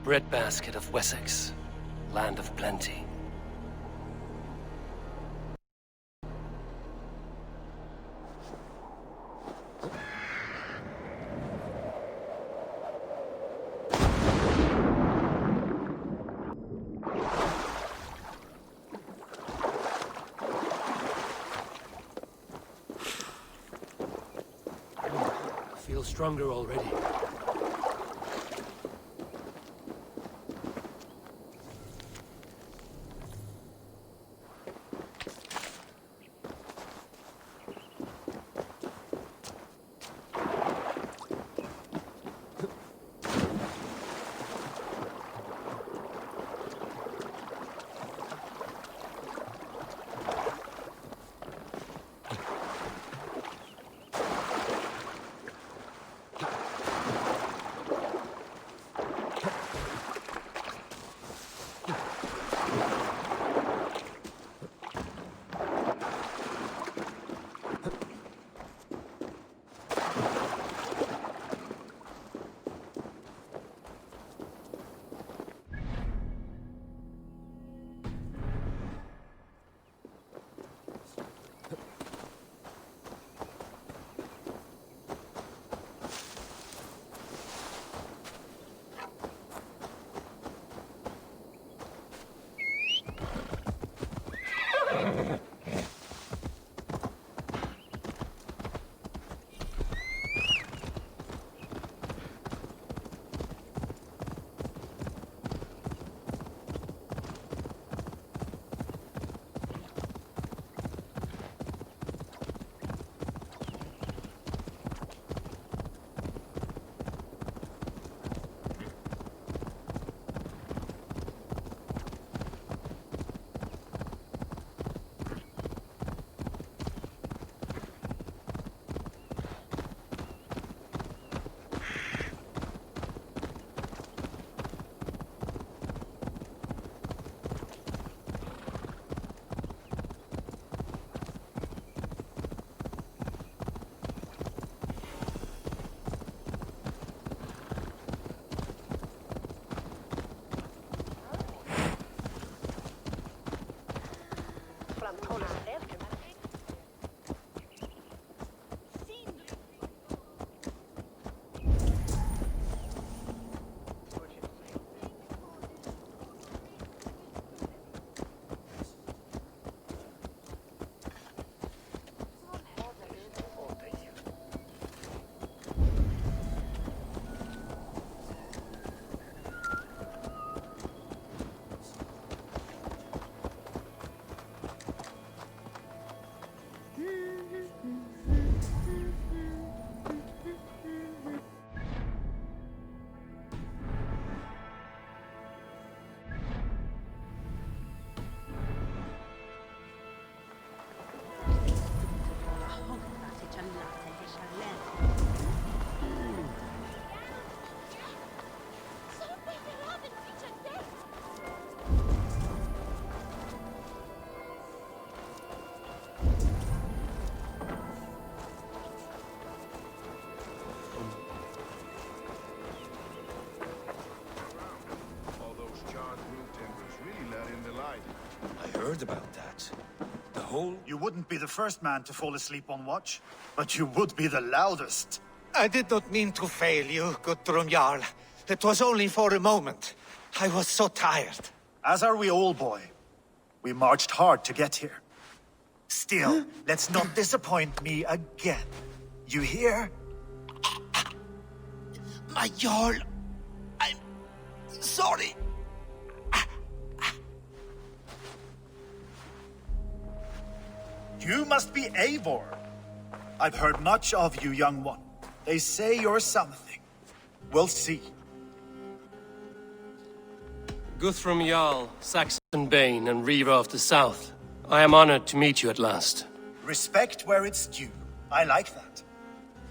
breadbasket of Wessex, land of plenty. I feel stronger already. Heard about that. The whole... You wouldn't be the first man to fall asleep on watch, but you would be the loudest. I did not mean to fail you, Guthrum Jarl. It was only for a moment. I was so tired. As are we all, boy. We marched hard to get here. Still, let's not disappoint me again. You hear? My Jarl, I'm sorry. You must be Eivor. I've heard much of you, young one. They say you're something. We'll see. Guthrum Jarl, Saxon Bane, and Reaver of the South. I am honored to meet you at last. Respect where it's due. I like that.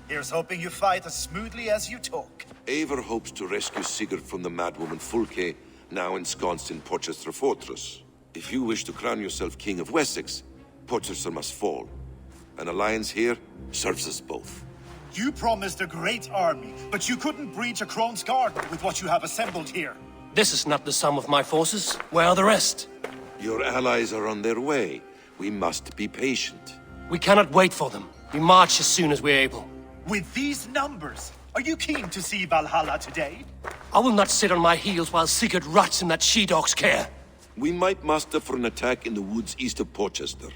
Here's hoping you fight as smoothly as you talk. Eivor hopes to rescue Sigurd from the madwoman Fulke, now ensconced in Porchester Fortress. If you wish to crown yourself King of Wessex, Porchester must fall. An alliance here serves us both. You promised a great army, but you couldn't breach a Crone's Garden with what you have assembled here. This is not the sum of my forces. Where are the rest? Your allies are on their way. We must be patient. We cannot wait for them. We march as soon as we're able. With these numbers, are you keen to see Valhalla today? I will not sit on my heels while Sigurd rots in that she-dog's care. We might muster for an attack in the woods east of Porchester.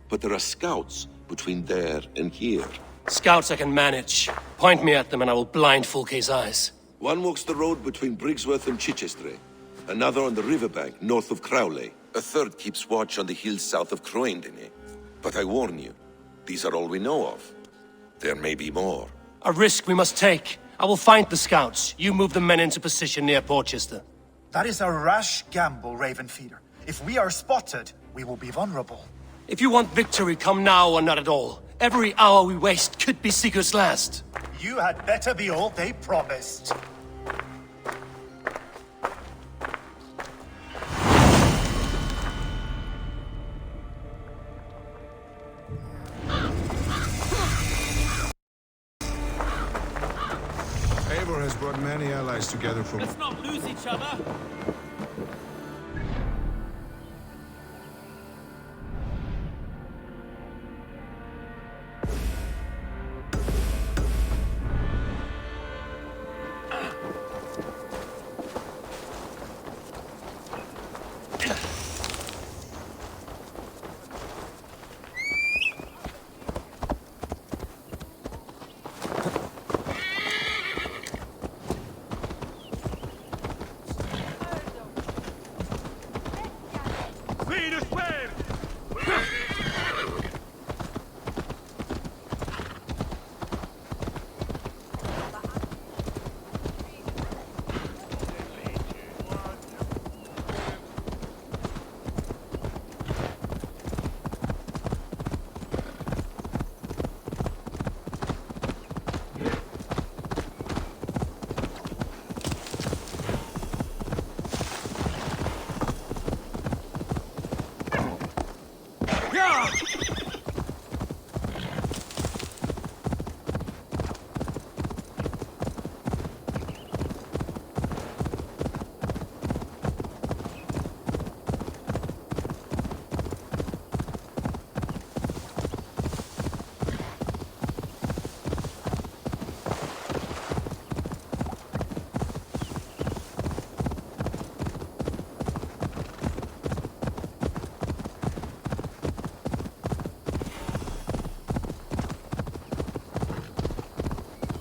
But there are scouts between there and here. Scouts I can manage. Point me at them and I will blind Fulke's eyes. One walks the road between Briggsworth and Chichester. Another on the riverbank north of Crowley. A third keeps watch on the hills south of Croendene. But I warn you, these are all we know of. There may be more. A risk we must take. I will find the scouts. You move the men into position near Porchester. That is a rash gamble, Ravenfeeder. If we are spotted, we will be vulnerable. If you want victory, come now or not at all. Every hour we waste could be Sigurd's last. You had better be all they promised. Eivor has brought many allies together from... Let's not lose each other.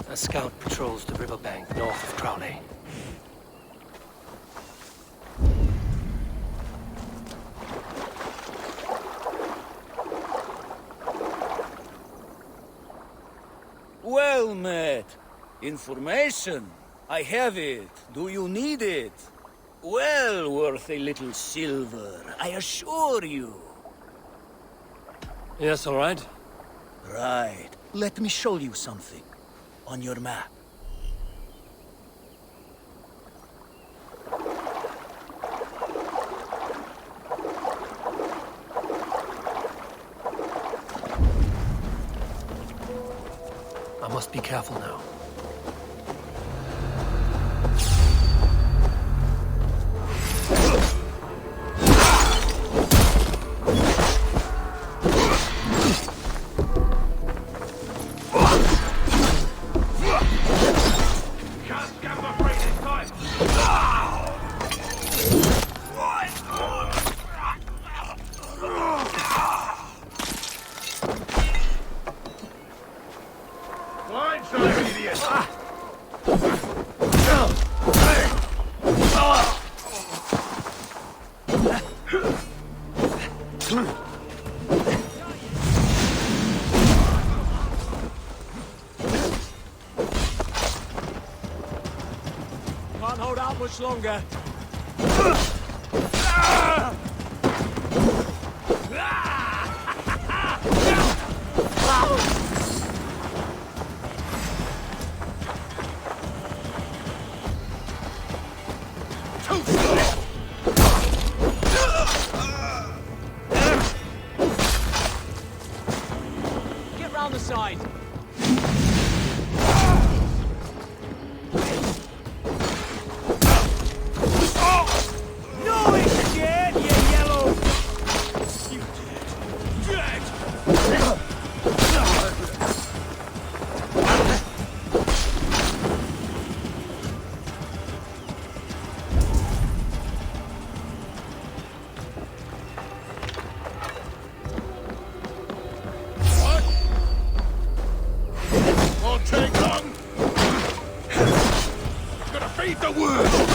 A scout patrols the riverbank north of Crowley. Well met. Information. I have it. Do you need it? Well worth a little silver, I assure you. Yes, all right. Right. Let me show you something. On your map. I must be careful now. Can't hold out much longer. Get round the side. a word!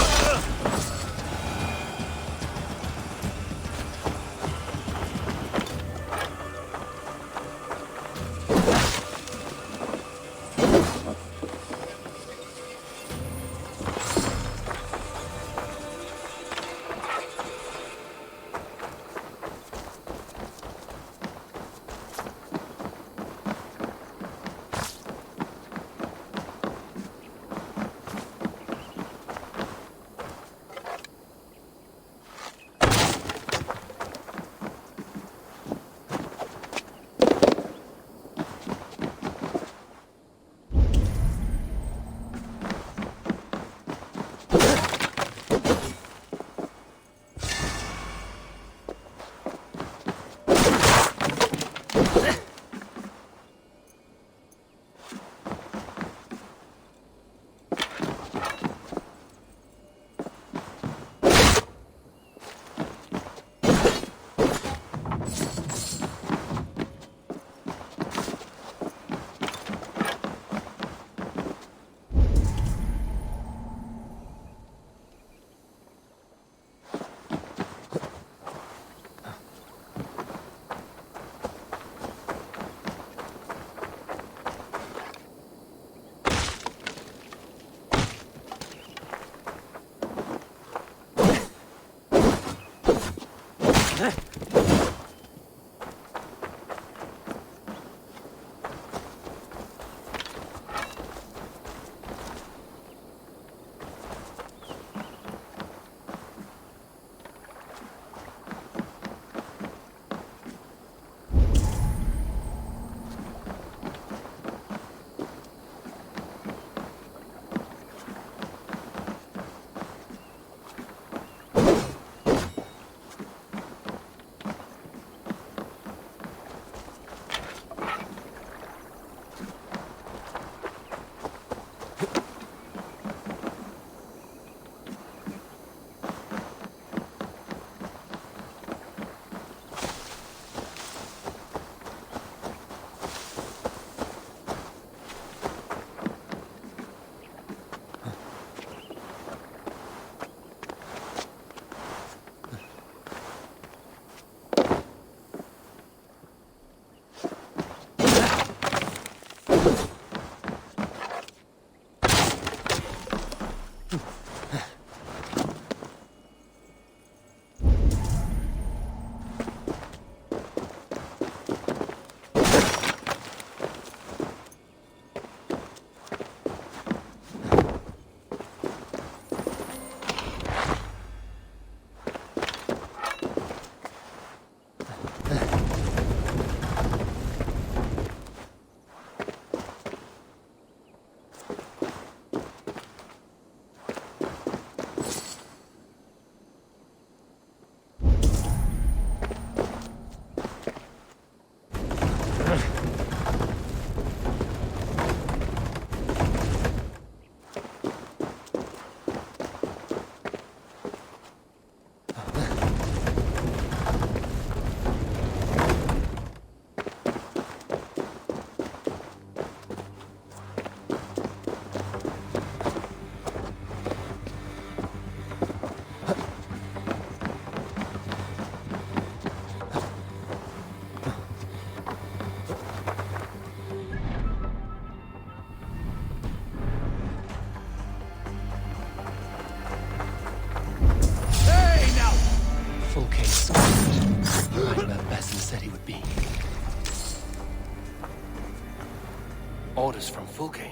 Orders from Fulke.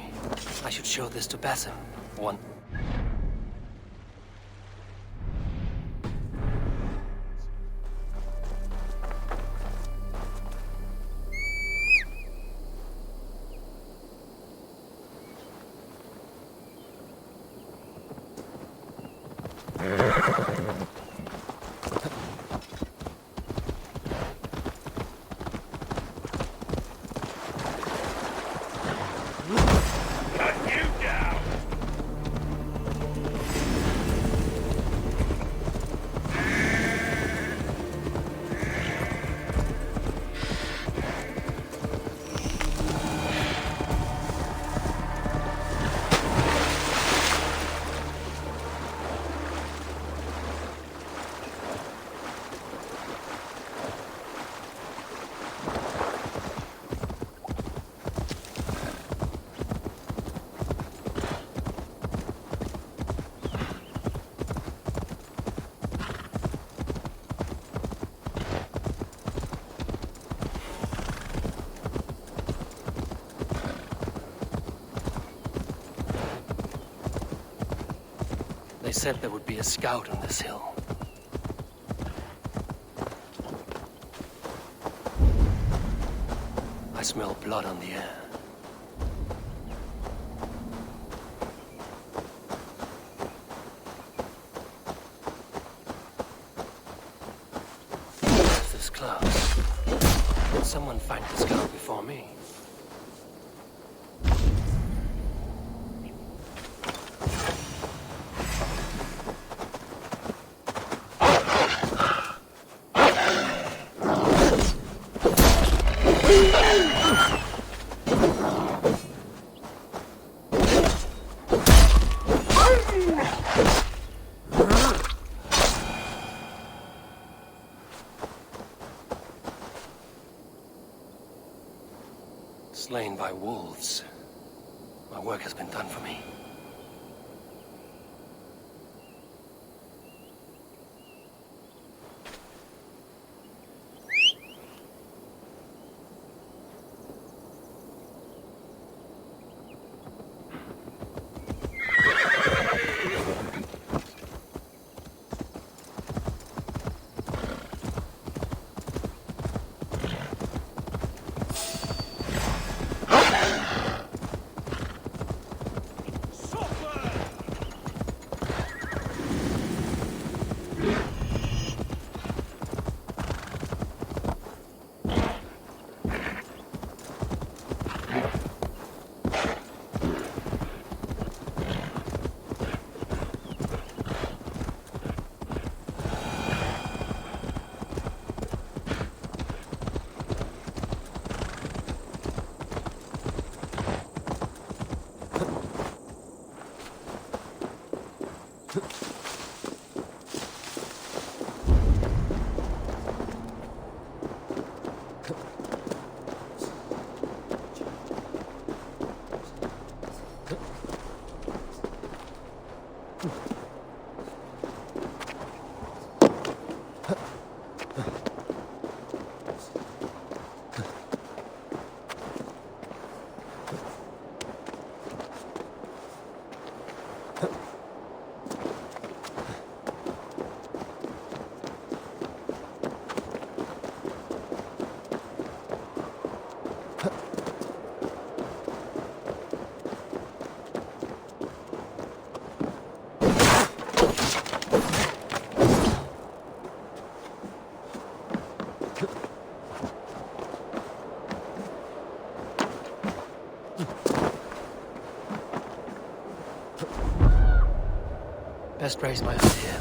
I should show this to Basim. One. said there would be a scout on this hill. I smell blood on the air. What's this close? Did someone find the scout before me? Slain by wolves. My work has been done for me. Best raise my hand here.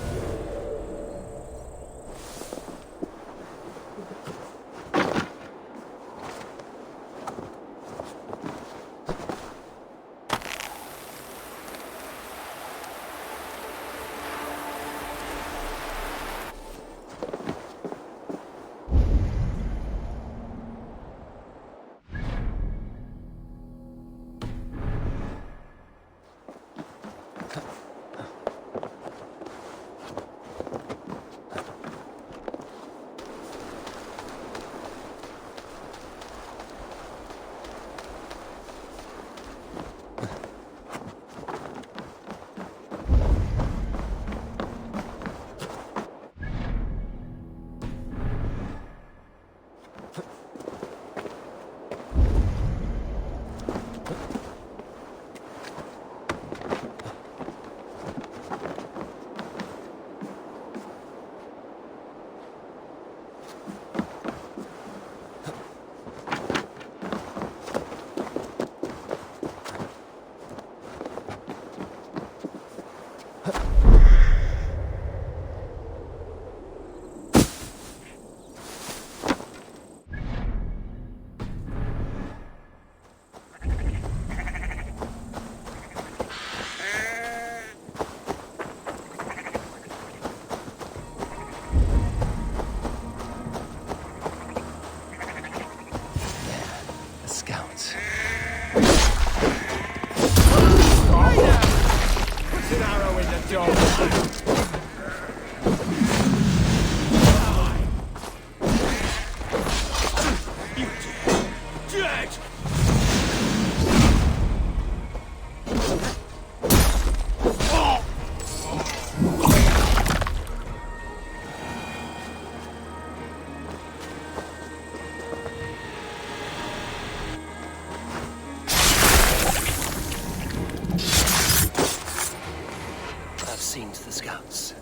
scouts.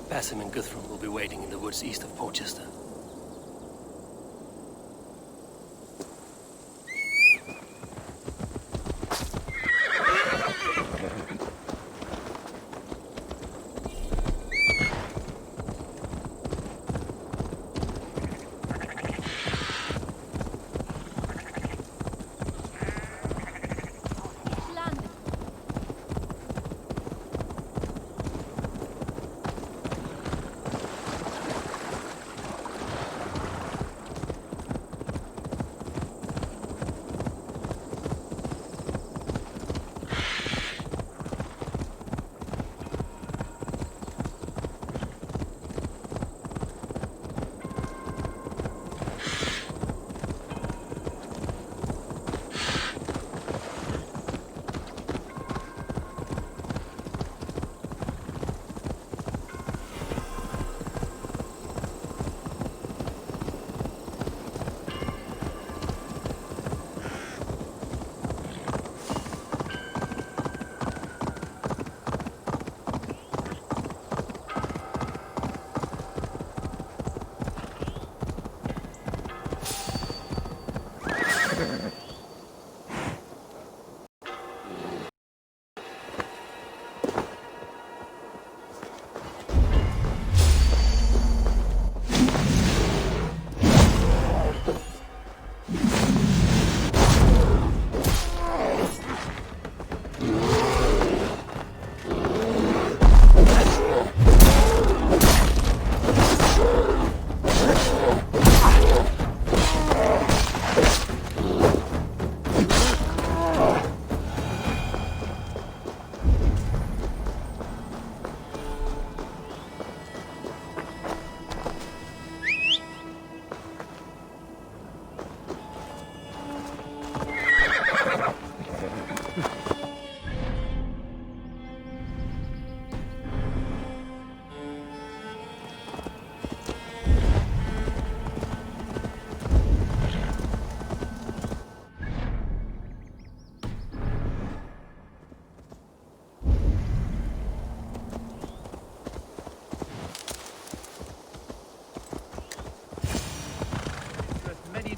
Basim and Guthrum will be waiting in the woods east of Porchester.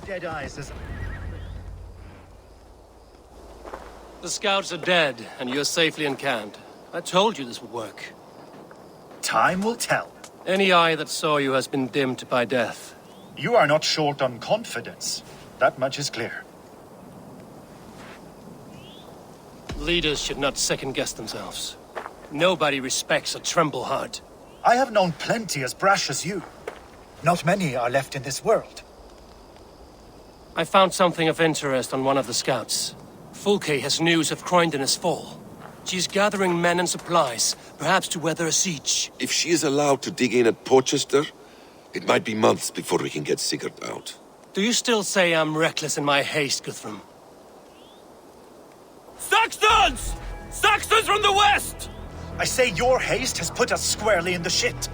Dead eyes as... The scouts are dead, and you're safely encamped. I told you this would work. Time will tell. Any eye that saw you has been dimmed by death. You are not short on confidence. That much is clear. Leaders should not second-guess themselves. Nobody respects a tremble heart. I have known plenty as brash as you. Not many are left in this world. I found something of interest on one of the scouts. Fulke has news of Croydon's fall. She's gathering men and supplies, perhaps to weather a siege. If she is allowed to dig in at Porchester, it might be months before we can get Sigurd out. Do you still say I'm reckless in my haste, Guthrum? Saxons! Saxons from the west! I say your haste has put us squarely in the shit.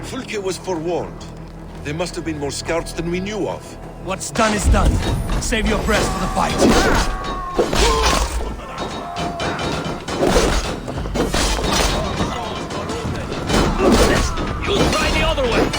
Fulke was forewarned. There must have been more scouts than we knew of. What's done is done. Save your breath for the fight. You'll try the other way!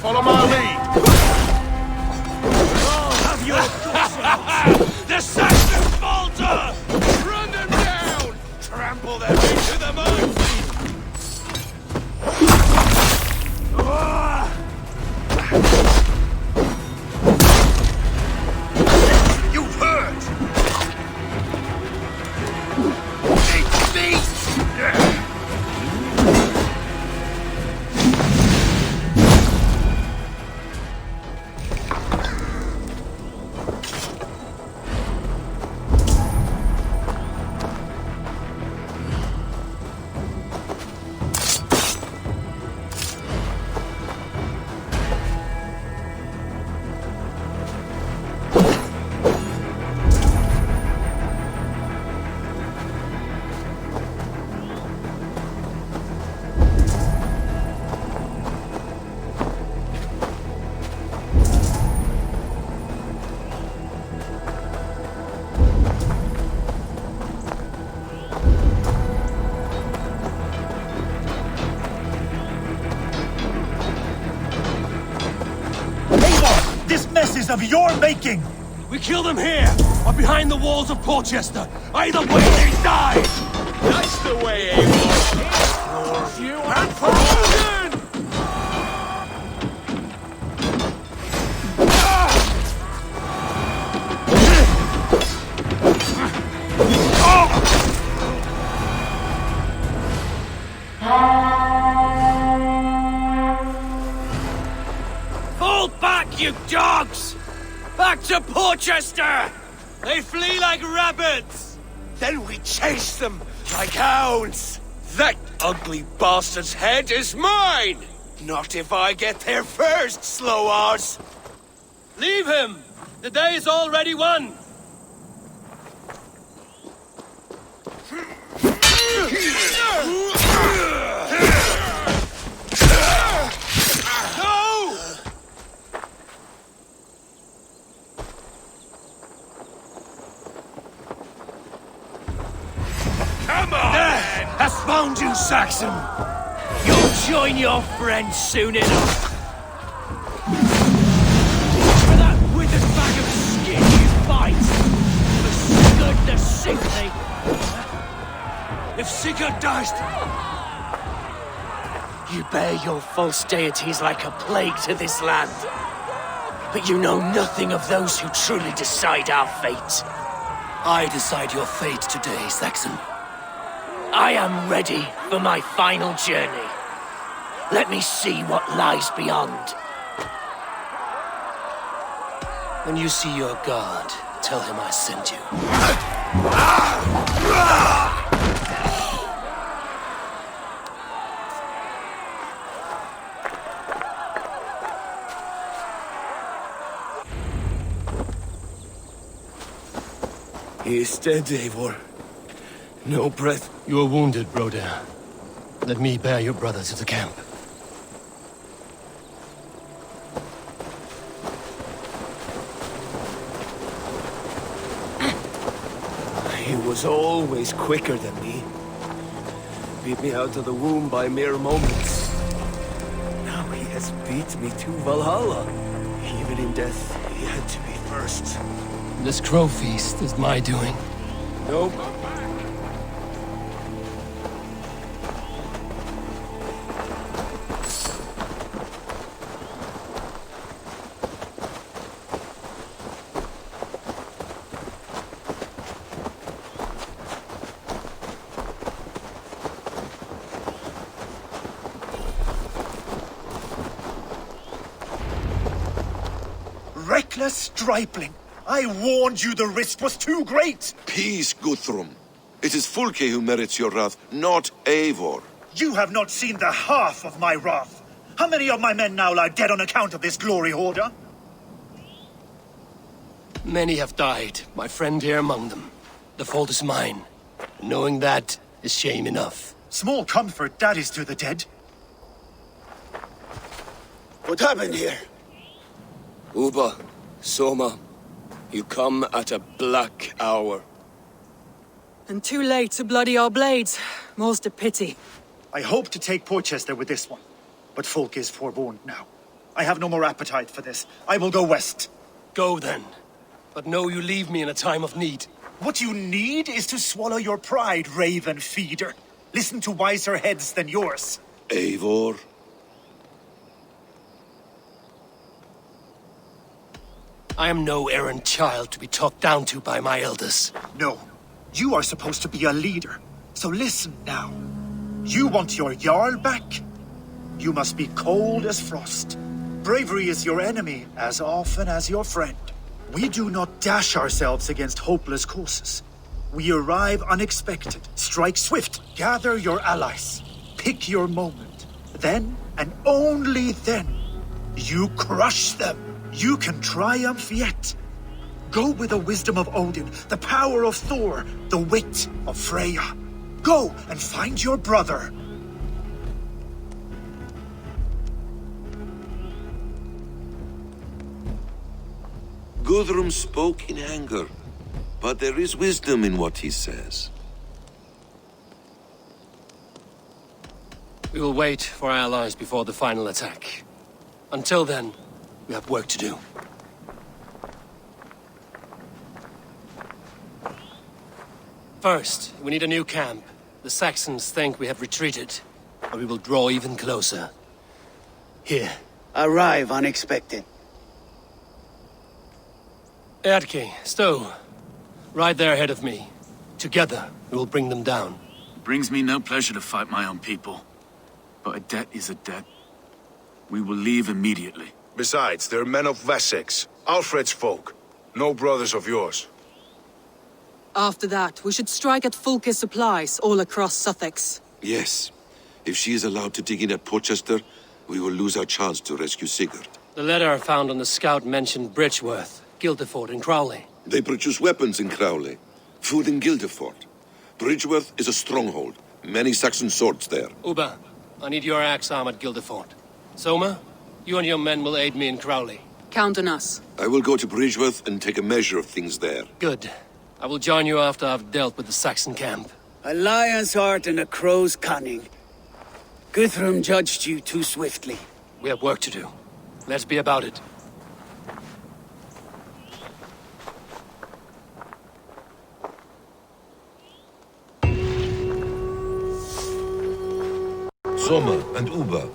Follow my lead. Have your The Saxons falter! Run them down! Trample them into the mud! You've heard! This mess is of your making! We kill them here, or behind the walls of Porchester. Either way, they die! That's the way, Eivor! You are promoted! Fall back, you dogs! Back to Porchester! They flee like rabbits! Then we chase them like hounds! That ugly bastard's head is mine! Not if I get there first, slow-ass! Leave him! The day is already won! No! Come on! Death has found you, Saxon! You'll join your friends soon enough! For that withered bag of skin you fight! For Sigurd the Sickly! If Sigurd dies... You bear your false deities like a plague to this land. But you know nothing of those who truly decide our fate. I decide your fate today, Saxon. I am ready for my final journey. Let me see what lies beyond. When you see your guard, tell him I sent you. He is dead, Eivor. No breath. You are wounded, Broder. Let me bear your brother to the camp. He was always quicker than me. Beat me out of the womb by mere moments. Now he has beat me to Valhalla. Even in death, he had to be first. This crow feast is my doing. Nope. Reckless stripling! I warned you the risk was too great! Peace, Guthrum. It is Fulke who merits your wrath, not Eivor. You have not seen the half of my wrath. How many of my men now lie dead on account of this glory hoarder? Many have died, my friend here among them. The fault is mine. Knowing that is shame enough. Small comfort that is to the dead. What happened here? Uba, Soma, You come at a black hour. And too late to bloody our blades. More's the pity. I hope to take Porchester with this one, but folk is forewarned now. I have no more appetite for this. I will go west. Go then. But know you leave me in a time of need. What you need is to swallow your pride, raven feeder. Listen to wiser heads than yours. Eivor? I am no errant child to be talked down to by my elders. No, you are supposed to be a leader. So listen now. You want your Jarl back? You must be cold as frost. Bravery is your enemy as often as your friend. We do not dash ourselves against hopeless courses. We arrive unexpected, strike swift, gather your allies, pick your moment. Then, and only then, you crush them. You can triumph yet. Go with the wisdom of Odin, the power of Thor, the wit of Freya. Go and find your brother. Guthrum spoke in anger, but there is wisdom in what he says. We will wait for our allies before the final attack. Until then, we have work to do. First, we need a new camp. The Saxons think we have retreated, but we will draw even closer. Here. Arrive unexpected. Eadke, Stowe, right there ahead of me. Together, we will bring them down. It brings me no pleasure to fight my own people. But a debt is a debt. We will leave immediately. Besides, they're men of Wessex, Alfred's folk. No brothers of yours. After that, we should strike at Fulke's supplies all across Suthsexe. Yes. If she is allowed to dig in at Porchester, we will lose our chance to rescue Sigurd. The letter found on the scout mentioned Bridgeworth, Guildeford, and Crowley. They produce weapons in Crowley, food in Guildeford. Bridgeworth is a stronghold. Many Saxon swords there. Uba, I need your axe arm at Guildeford. Soma, you and your men will aid me in Crowley. Count on us. I will go to Bridgeworth and take a measure of things there. Good. I will join you after I've dealt with the Saxon camp. A lion's heart and a crow's cunning. Guthrum judged you too swiftly. We have work to do. Let's be about it. Soma and Uba,